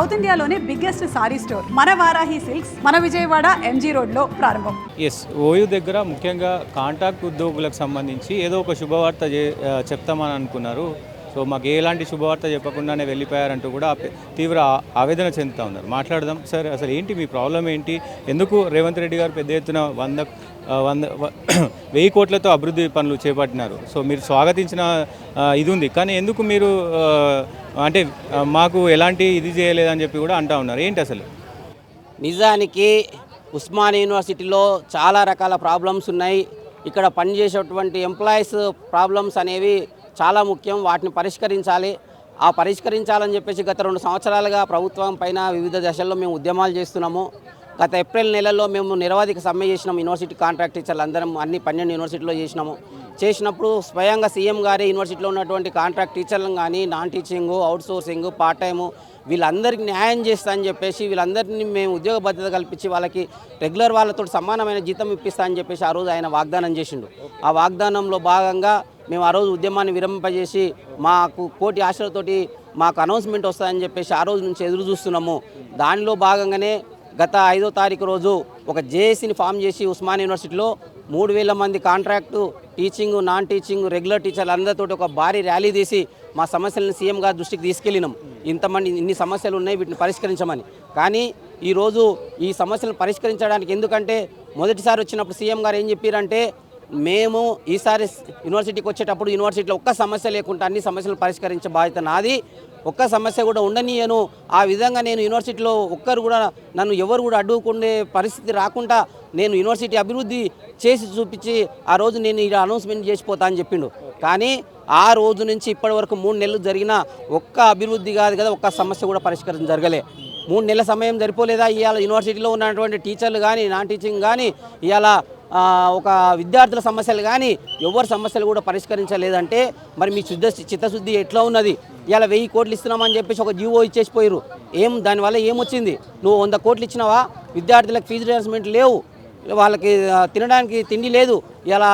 South ఇండియాలోనే biggest sorry store మన Varahi silks మన విజయవాడ ఎంజీ రోడ్లో ప్రారంభం. ఓయూ దగ్గర ముఖ్యంగా కాంట్రాక్ట్ ఉద్యోగులకు సంబంధించి ఏదో ఒక శుభవార్త చెప్తామని అనుకున్నారు. సో మాకు ఎలాంటి శుభవార్త చెప్పకుండానే వెళ్ళిపోయారంటూ కూడా తీవ్ర ఆవేదన చెందుతూ ఉన్నారు. మాట్లాడదాం సార్, అసలు ఏంటి మీ ప్రాబ్లం ఏంటి? ఎందుకు రేవంత్ రెడ్డి గారు పెద్ద ఎత్తున 1,000 కోట్లతో అభివృద్ధి పనులు చేపట్టినారు. సో మీరు స్వాగతించిన ఇది ఉంది, కానీ ఎందుకు మీరు అంటే మాకు ఎలాంటి ఇది చేయలేదని చెప్పి కూడా అంటూ ఉన్నారు. ఏంటి అసలు? నిజానికి ఉస్మానియా యూనివర్సిటీలో చాలా రకాల ప్రాబ్లమ్స్ ఉన్నాయి. ఇక్కడ పనిచేసేటువంటి ఎంప్లాయీస్ ప్రాబ్లమ్స్ అనేవి చాలా ముఖ్యం. వాటిని పరిష్కరించాలని చెప్పేసి గత 2 సంవత్సరాలుగా ప్రభుత్వం పైన వివిధ దశల్లో మేము ఉద్యమాలు చేస్తున్నాము. గత ఏప్రిల్ నెలలో మేము నిరవధిక సమ్మె చేసినాము. యూనివర్సిటీ కాంట్రాక్ట్ టీచర్లు అందరం అన్ని 12 యూనివర్సిటీలో చేసినప్పుడు స్వయంగా సీఎం గారి యూనివర్సిటీలో ఉన్నటువంటి కాంట్రాక్ట్ టీచర్లను కానీ non teaching, out sourcing, part time వీళ్ళందరికీ న్యాయం చేస్తా అని చెప్పేసి వీళ్ళందరినీ మేము ఉద్యోగ భద్రత కల్పించి వాళ్ళకి రెగ్యులర్ వాళ్ళతో సమానమైన జీతం ఇప్పిస్తా అని చెప్పేసి ఆ రోజు ఆయన వాగ్దానం చేసిండు. ఆ వాగ్దానంలో భాగంగా మేము ఆ రోజు ఉద్యమాన్ని విరమింపజేసి మాకు కోటి ఆశలతోటి మాకు అనౌన్స్మెంట్ వస్తుందని చెప్పేసి ఆ రోజు నుంచి ఎదురు చూస్తున్నాము. దానిలో భాగంగానే గత 5వ తారీఖు రోజు ఒక జేఏసీని ఫామ్ చేసి ఉస్మానియా యూనివర్సిటీలో 3,000 మంది contract teaching, non teaching, regular టీచర్లు అందరితో ఒక భారీ ర్యాలీ తీసి మా సమస్యలను సీఎం గారి దృష్టికి తీసుకెళ్ళినాం. ఇన్ని సమస్యలు ఉన్నాయి, వీటిని పరిష్కరించమని. కానీ ఈరోజు ఈ సమస్యలను పరిష్కరించడానికి ఎందుకంటే మొదటిసారి వచ్చినప్పుడు సీఎం గారు ఏం చెప్పారంటే మేము ఈసారి యూనివర్సిటీకి వచ్చేటప్పుడు యూనివర్సిటీలో ఒక్క సమస్య లేకుండా అన్ని సమస్యలు పరిష్కరించే బాధ్యత నాది, ఒక్క సమస్య కూడా ఉండనీయను. ఆ విధంగా నేను యూనివర్సిటీలో నన్ను ఎవరు కూడా అడ్డుకునే పరిస్థితి రాకుండా నేను యూనివర్సిటీ అభివృద్ధి చేసి చూపించి ఆ రోజు నేను ఇలా అనౌన్స్మెంట్ చేసిపోతా అని చెప్పిండు. కానీ ఆ రోజు నుంచి ఇప్పటి వరకు 3 నెలలు జరిగిన ఒక్క అభివృద్ధి కాదు కదా, ఒక్క సమస్య కూడా పరిష్కారం జరగలే. 3 నెలల సమయం సరిపోలేదా? ఇవాళ యూనివర్సిటీలో ఉన్నటువంటి టీచర్లు కానీ నాన్ టీచింగ్ కానీ ఇవాళ ఒక విద్యార్థుల సమస్యలు కానీ ఎవరి సమస్యలు కూడా పరిష్కరించలేదంటే మరి మీ చిత్తశుద్ధి ఎట్లా ఉన్నది? ఇలా 1000 కోట్లు ఇస్తున్నామని చెప్పేసి ఒక జీవో ఇచ్చేసిపోయారు. దానివల్ల ఏమొచ్చింది? నువ్వు 100 కోట్లు ఇచ్చినావా? విద్యార్థులకు ఫీజు రియంబర్స్మెంట్ లేవు, వాళ్ళకి తినడానికి తిండి లేదు, ఇలా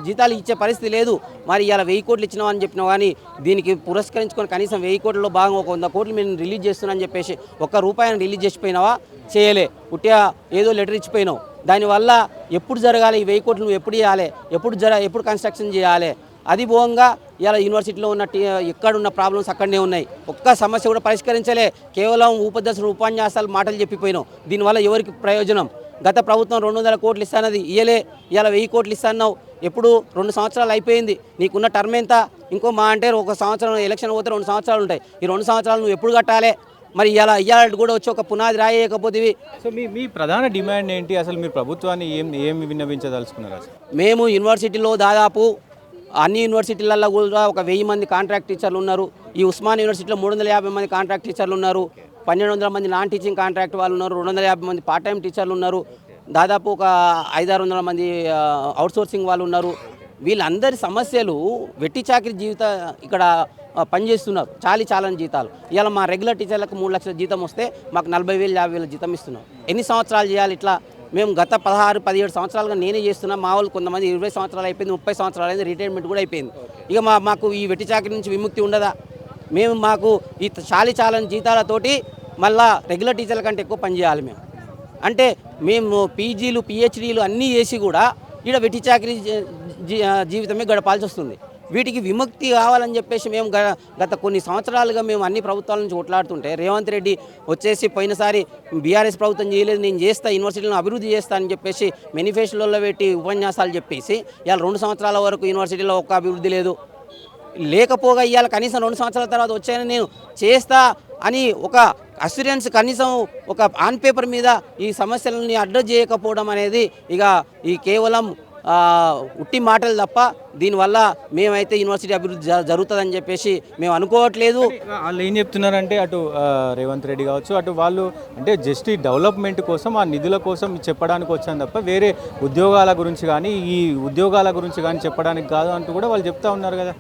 జీతాలు ఇచ్చే పరిస్థితి లేదు. మరి ఇలా 1000 కోట్లు ఇచ్చినావా అని చెప్పినావు. కానీ దీనికి పురస్కరించుకొని కనీసం 1000 కోట్లలో భాగంగా ఒక 100 కోట్లు మేము రిలీజ్ చేస్తున్నా అని చెప్పేసి ₹1 రిలీజ్ చేసిపోయినావా? చేయలే. ఉట్టిగా ఏదో లెటర్ ఇచ్చిపోయినావు. దానివల్ల ఎప్పుడు జరగాలి? ఈ 1000 కోట్లు నువ్వు ఎప్పుడు ఇవ్వాలి? ఎప్పుడు కన్స్ట్రక్షన్ చేయాలి? అది భోగంగా ఇలా యూనివర్సిటీలో ఉన్న ఎక్కడున్న ప్రాబ్లమ్స్ అక్కడనే ఉన్నాయి. ఒక్క సమస్య కూడా పరిష్కరించలే. కేవలం ఉపన్యాసాలు మాటలు చెప్పిపోయినావు. దీనివల్ల ఎవరికి ప్రయోజనం? గత ప్రభుత్వం 200 కోట్లు ఇస్తానది ఇయ్యలే. ఇలా 1000 కోట్లు ఇస్తాన్నావు. ఎప్పుడు 2 సంవత్సరాలు అయిపోయింది. నీకున్న టర్మ్ ఎంత? ఇంకో మా అంటే 1 సంవత్సరం ఎలక్షన్ పోతే 2 సంవత్సరాలు ఉంటాయి. ఈ 2 సంవత్సరాలు నువ్వు ఎప్పుడు కట్టాలి? మరి ఇవాళ కూడా వచ్చి ఒక పునాది రాయకపోతే. సో మీ ప్రధాన డిమాండ్ ఏంటి? అసలు మీరు ప్రభుత్వాన్ని ఏమి విన్నవించదలుచుకున్నారు? అసలు మేము యూనివర్సిటీలో దాదాపు అన్ని యూనివర్సిటీలలో కూడా ఒక 1000 మంది కాంట్రాక్ట్ టీచర్లు ఉన్నారు. ఈ ఉస్మానియా యూనివర్సిటీలో 350 మంది కాంట్రాక్ట్ టీచర్లు ఉన్నారు. 1,200 మంది నాన్ టీచింగ్ కాంట్రాక్ట్ వాళ్ళు ఉన్నారు. 250 మంది పార్ట్ టైం టీచర్లు ఉన్నారు. దాదాపు ఒక 500-600 మంది అవుట్సోర్సింగ్ వాళ్ళు ఉన్నారు. వీళ్ళందరి సమస్యలు వెట్టి చాకిరి ఇక్కడ పనిచేస్తున్నారు. చాలని జీతాలు. ఇవాళ మా రెగ్యులర్ టీచర్లకు 3 లక్షల జీతం వస్తే మాకు 40,000-50,000 జీతం ఇస్తున్నాం. ఎన్ని సంవత్సరాలు చేయాలి ఇట్లా? మేము గత 16-17 సంవత్సరాలుగా నేనే చేస్తున్నా. మా వాళ్ళు కొంతమంది 20 సంవత్సరాలు అయిపోయింది, 30 సంవత్సరాలు అయింది, రిటైర్మెంట్ కూడా అయిపోయింది. ఇక మాకు ఈ వెట్టి చాకిరి నుంచి విముక్తి ఉండదా? మాకు ఈ చాలని జీతాలతోటి మళ్ళా రెగ్యులర్ టీచర్ల కంటే ఎక్కువ పనిచేయాలి. అంటే మేము పీజీలు, పిహెచ్డీలు అన్నీ చేసి కూడా ఈడ వెట్టి చాకిరి జీవితమే గడపాల్సి వస్తుంది. వీటికి విముక్తి కావాలని చెప్పేసి మేము గత కొన్ని సంవత్సరాలుగా మేము అన్ని ప్రభుత్వాల నుంచి కొట్లాడుతుంటే రేవంత్ రెడ్డి వచ్చేసి పోయినసారి బీఆర్ఎస్ ప్రభుత్వం చేయలేదు, నేను చేస్తా, యూనివర్సిటీలను అభివృద్ధి చేస్తా అని చెప్పేసి మేనిఫెస్టోలో పెట్టి ఉపన్యాసాలు చెప్పేసి ఇవాళ 2 సంవత్సరాల వరకు యూనివర్సిటీలో ఒక్క అభివృద్ధి లేదు. లేకపోగా ఇవాళ కనీసం 2 సంవత్సరాల తర్వాత వచ్చాయని నేను చేస్తా అని ఒక అస్యూరెన్స్, కనీసం ఒక ఆన్ పేపర్ మీద ఈ సమస్యలని అడ్రస్ చేయకపోవడం అనేది ఇక ఈ కేవలం ఉట్టి మాటలు తప్ప దీనివల్ల మేమైతే యూనివర్సిటీ అభివృద్ధి జరుగుతుందని చెప్పేసి మేము అనుకోవట్లేదు. వాళ్ళు ఏం చెప్తున్నారంటే అటు రేవంత్ రెడ్డి కావచ్చు, అటు వాళ్ళు అంటే జస్ట్ ఈ డెవలప్మెంట్ కోసం, ఆ నిధుల కోసం చెప్పడానికి వచ్చాను తప్ప వేరే ఉద్యోగాల గురించి కానీ చెప్పడానికి కాదు అంటూ కూడా వాళ్ళు చెప్తా ఉన్నారు కదా.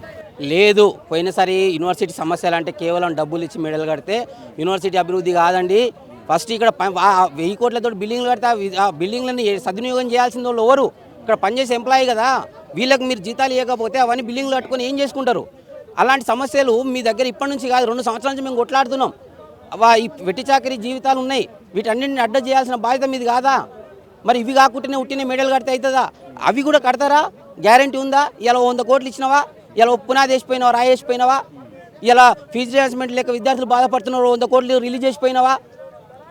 లేదు, పోయినసారి యూనివర్సిటీ సమస్యలు అంటే కేవలం డబ్బులు ఇచ్చి మెడలు కడితే యూనివర్సిటీ అభివృద్ధి కాదండి. ఫస్ట్ ఇక్కడ 1000 కోట్లతో బిల్డింగ్లు కడితే ఆ బిల్డింగ్లని సద్వినియోగం చేయాల్సిన వాళ్ళు ఎవరు? ఇక్కడ పనిచేసే ఎంప్లాయీ కదా. వీళ్ళకి మీరు జీతాలు ఇవ్వకపోతే అవన్నీ బిల్డింగ్లు కట్టుకొని ఏం చేసుకుంటారు? అలాంటి సమస్యలు మీ దగ్గర ఇప్పటి నుంచి కాదు, 2 సంవత్సరాల నుంచి మేము కొట్లాడుతున్నాం. ఈ వెట్టి చాకరీ జీవితాలు ఉన్నాయి, వీటన్నింటిని అడ్డం చేయాల్సిన బాధ్యత మీది కాదా? మరి ఇవి కాకుండానే ఉట్టినే మెడల్ కడితే అవుతుందా? అవి కూడా కడతారా? గ్యారంటీ ఉందా? ఇలా 100 కోట్లు ఇచ్చినావా? ఇలా పునాది వేసిపోయినావా, రాయేసిపోయినావా? ఇలా ఫీజు రియంబర్స్మెంట్ లేక విద్యార్థులు బాధపడుతున్నారు, 100 కోట్లు రిలీజ్ చేసిపోయినావా?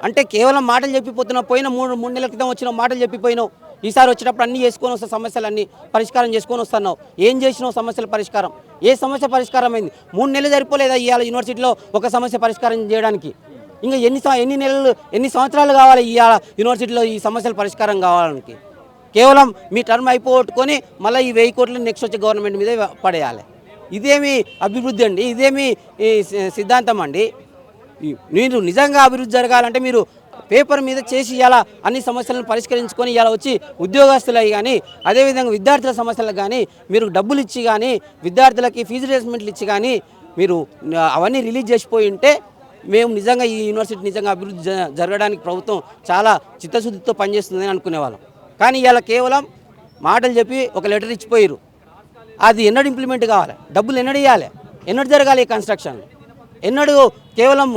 అంటే కేవలం మాటలు చెప్పిపోతున్నావు. పోయిన మూడు నెలల క్రితం వచ్చిన మాటలు చెప్పిపోయినావు. ఈసారి వచ్చేటప్పుడు అన్నీ చేసుకొని వస్తా, సమస్యలన్నీ పరిష్కారం చేసుకొని వస్తున్నావు. ఏం చేసినావు సమస్యల పరిష్కారం? ఏ సమస్య పరిష్కారం అయింది? 3 నెలలు సరిపోలేదా ఇవాళ యూనివర్సిటీలో ఒక సమస్య పరిష్కారం చేయడానికి? ఇంకా ఎన్ని సంవత్సరాలు కావాలి ఇవాళ యూనివర్సిటీలో ఈ సమస్యల పరిష్కారం కావడానికి? కేవలం మీ టర్మ్ అయిపోగొట్టుకొని మళ్ళీ ఈ 1000 కోట్లు నెక్స్ట్ వచ్చే గవర్నమెంట్ మీద పడేయాలి. ఇదేమి అభివృద్ధి అండి? ఇదేమి సిద్ధాంతం అండి? మీరు నిజంగా అభివృద్ధి జరగాలంటే మీరు పేపర్ మీద చేసి ఇలా అన్ని సమస్యలను పరిష్కరించుకొని ఇలా వచ్చి ఉద్యోగస్తులవి కానీ అదేవిధంగా విద్యార్థుల సమస్యలకు కానీ మీరు డబ్బులు ఇచ్చి కానీ విద్యార్థులకి ఫీజు రియంబర్స్మెంట్లు ఇచ్చి కానీ మీరు అవన్నీ రిలీజ్ చేసిపోయి ఉంటే మేము నిజంగా ఈ యూనివర్సిటీ నిజంగా అభివృద్ధి జరగడానికి ప్రభుత్వం చాలా చిత్తశుద్ధితో పనిచేస్తుందని అనుకునేవాళ్ళం. కానీ ఇలా కేవలం మాటలు చెప్పి ఒక లెటర్ ఇచ్చిపోయారు. అది ఎన్నడూ ఇంప్లిమెంట్ కావాలి? డబ్బులు ఎన్నడూ ఇవ్వాలి? ఎన్నడూ జరగాలి ఈ కన్స్ట్రక్షన్? ఎన్నడూ కేవలం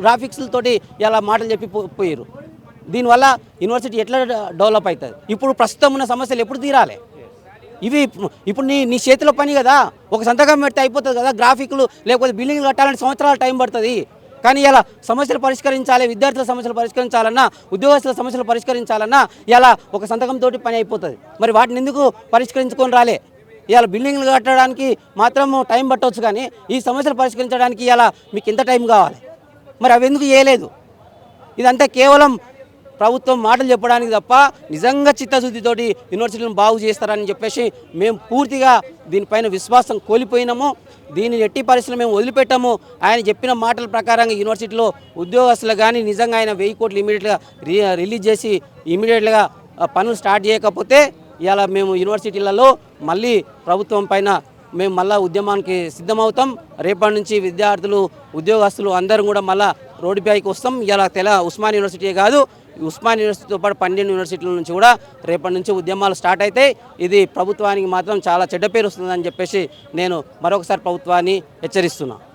గ్రాఫిక్స్లతోటి ఇలా మాటలు చెప్పి పోయారు. దీనివల్ల యూనివర్సిటీ ఎట్లా డెవలప్ అవుతుంది? ఇప్పుడు ప్రస్తుతం ఉన్న సమస్యలు ఎప్పుడు తీరాలి? ఇవి ఇప్పుడు నీ చేతిలో పని కదా, ఒక సంతకం పెడితే అయిపోతుంది కదా. గ్రాఫిక్లు లేకపోతే బిల్డింగ్లు కట్టాలంటే సంవత్సరాల టైం పడుతుంది. కానీ ఇలా సమస్యలు పరిష్కరించాలి, విద్యార్థుల సమస్యలు పరిష్కరించాలన్నా, ఉద్యోగస్తుల సమస్యలు పరిష్కరించాలన్నా ఇలా ఒక సంతకంతో పని అయిపోతుంది. మరి వాటిని ఎందుకు పరిష్కరించుకొని రాలే? ఇవాళ బిల్డింగ్లు కట్టడానికి మాత్రం టైం పట్టవచ్చు, కానీ ఈ సమస్యలు పరిష్కరించడానికి ఇలా మీకు ఎంత టైం కావాలి? మరి అవి ఎందుకు చేయలేదు? ఇదంతా కేవలం ప్రభుత్వం మాటలు చెప్పడానికి తప్ప నిజంగా చిత్తశుద్ధితోటి యూనివర్సిటీలను బాగు చేస్తారని చెప్పేసి మేము పూర్తిగా దీనిపైన విశ్వాసం కోల్పోయినాము. దీన్ని ఎట్టి పరిస్థితుల్లో మేము వదిలిపెట్టాము. ఆయన చెప్పిన మాటల ప్రకారంగా యూనివర్సిటీలో ఉద్యోగస్తులు కానీ నిజంగా ఆయన 1000 కోట్లు ఇమీడియట్గా రిలీజ్ చేసి ఇమీడియట్గా పనులు స్టార్ట్ చేయకపోతే ఇలా మేము యూనివర్సిటీలలో మళ్ళీ ప్రభుత్వం పైన మేము మళ్ళీ ఉద్యమానికి సిద్ధమవుతాం. రేపటి నుంచి విద్యార్థులు ఉద్యోగస్తులు అందరం కూడా మళ్ళీ రోడ్డుపైకి వస్తాం. ఇలా ఉస్మానియా యూనివర్సిటీ కాదు, ఉస్మానియా యూనివర్సిటీతో పాటు 12 యూనివర్సిటీల నుంచి కూడా రేపటి నుంచి ఉద్యమాలు స్టార్ట్ అవుతాయి. ఇది ప్రభుత్వానికి మాత్రం చాలా చెడ్డ పేరు వస్తుందని చెప్పేసి నేను మరొకసారి ప్రభుత్వాన్ని హెచ్చరిస్తున్నాను.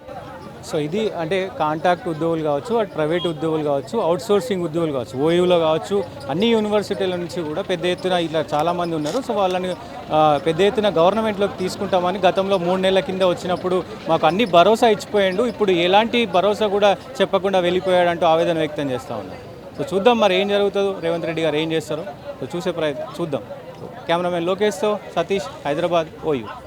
సో ఇది అంటే కాంట్రాక్ట్ ఉద్యోగులు కావచ్చు, అటు ప్రైవేట్ ఉద్యోగులు కావచ్చు, అవుట్సోర్సింగ్ ఉద్యోగులు కావచ్చు, ఓయూలో కావచ్చు, అన్ని యూనివర్సిటీల నుంచి కూడా పెద్ద ఎత్తున ఇట్లా చాలామంది ఉన్నారు. సో వాళ్ళని పెద్ద ఎత్తున గవర్నమెంట్లోకి తీసుకుంటామని గతంలో 3 నెలల కింద వచ్చినప్పుడు మాకు అన్ని భరోసా ఇచ్చిపోయాడు. ఇప్పుడు ఎలాంటి భరోసా కూడా చెప్పకుండా వెళ్ళిపోయాడంటూ ఆవేదన వ్యక్తం చేస్తూ ఉన్నారు. సో చూద్దాం మరి ఏం జరుగుతుందో, రేవంత్ రెడ్డి గారు ఏం చేస్తారో సో చూసే ప్రయత్నం చూద్దాం. కెమెరామెన్ లోకేష్తో సతీష్, హైదరాబాద్, ఓయూ.